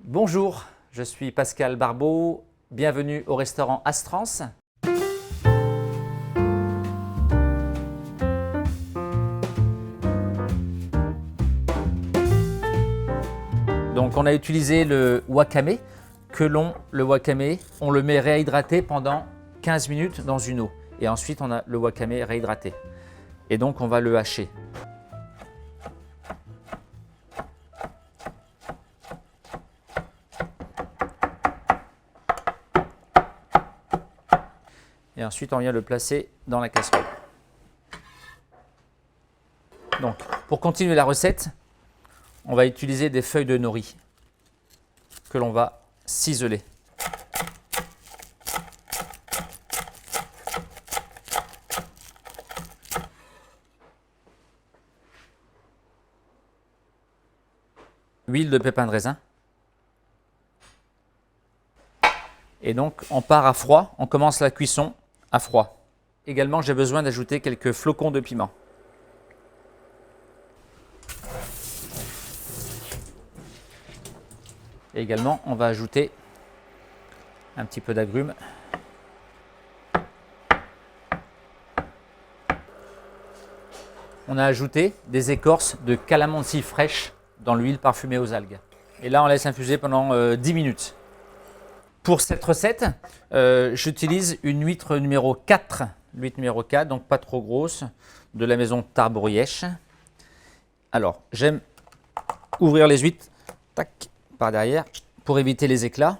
Bonjour, je suis Pascal Barbeau, bienvenue au restaurant Astrance. Donc on a utilisé le wakame, le wakame, on le met réhydraté pendant 15 minutes dans une eau. Et ensuite on a le wakame réhydraté. Et donc on va le hacher. Et ensuite, on vient le placer dans la casserole. Donc, pour continuer la recette, on va utiliser des feuilles de nori que l'on va ciseler. Huile de pépins de raisin. Et donc, on part à froid, on commence la cuisson à froid. Également, j'ai besoin d'ajouter quelques flocons de piment. Et également, on va ajouter un petit peu d'agrumes. On a ajouté des écorces de calamansi fraîche dans l'huile parfumée aux algues. Et là, on laisse infuser pendant 10 minutes. Pour cette recette, j'utilise une huître numéro 4, donc pas trop grosse, de la maison Tarbes-Rièche. Alors, j'aime ouvrir les huîtres tac, par derrière pour éviter les éclats.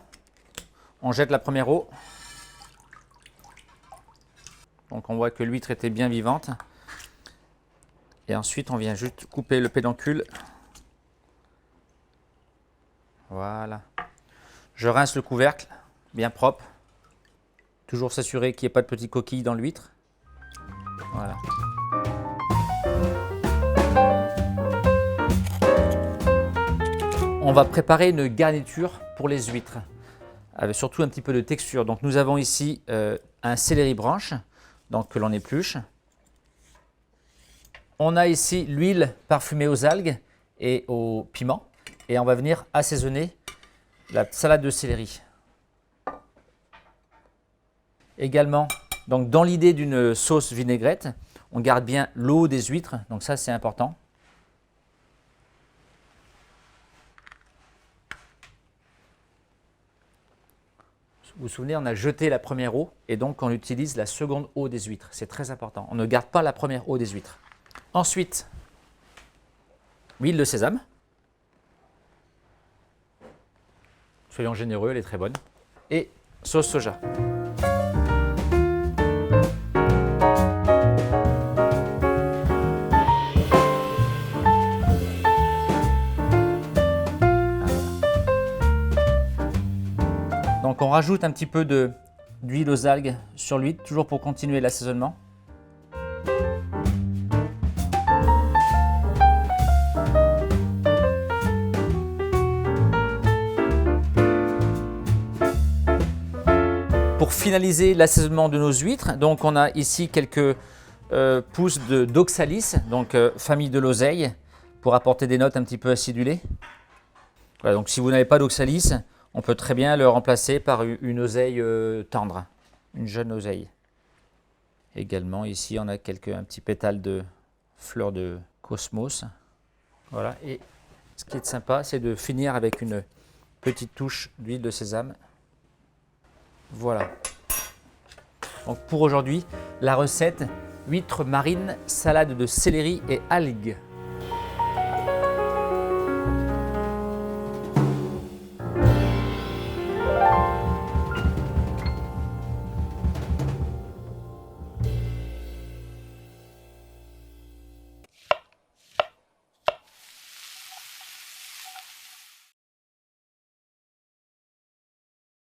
On jette la première eau. Donc on voit que l'huître était bien vivante. Et ensuite, on vient juste couper le pédoncule. Voilà. Je rince le couvercle, bien propre. Toujours s'assurer qu'il n'y ait pas de petites coquilles dans l'huître. Voilà. On va préparer une garniture pour les huîtres, avec surtout un petit peu de texture. Donc nous avons ici un céleri branche, donc que l'on épluche. On a ici l'huile parfumée aux algues et au piment. Et on va venir assaisonner la salade de céleri. Également, donc dans l'idée d'une sauce vinaigrette, on garde bien l'eau des huîtres, donc ça c'est important. Vous vous souvenez, on a jeté la première eau et donc on utilise la seconde eau des huîtres. C'est très important. On ne garde pas la première eau des huîtres. Ensuite, huile de sésame. Soyons généreux, elle est très bonne. Et sauce soja. Donc on rajoute un petit peu d'huile aux algues sur l'huître, toujours pour continuer l'assaisonnement. Pour finaliser l'assaisonnement de nos huîtres, donc on a ici quelques pousses d'oxalis, donc famille de l'oseille, pour apporter des notes un petit peu acidulées. Voilà, donc si vous n'avez pas d'oxalis, on peut très bien le remplacer par une oseille tendre, une jeune oseille. Également ici on a un petit pétale de fleurs de cosmos. Voilà, et ce qui est sympa, c'est de finir avec une petite touche d'huile de sésame. Voilà. Donc pour aujourd'hui, la recette huître marine, salade de céleri et algues.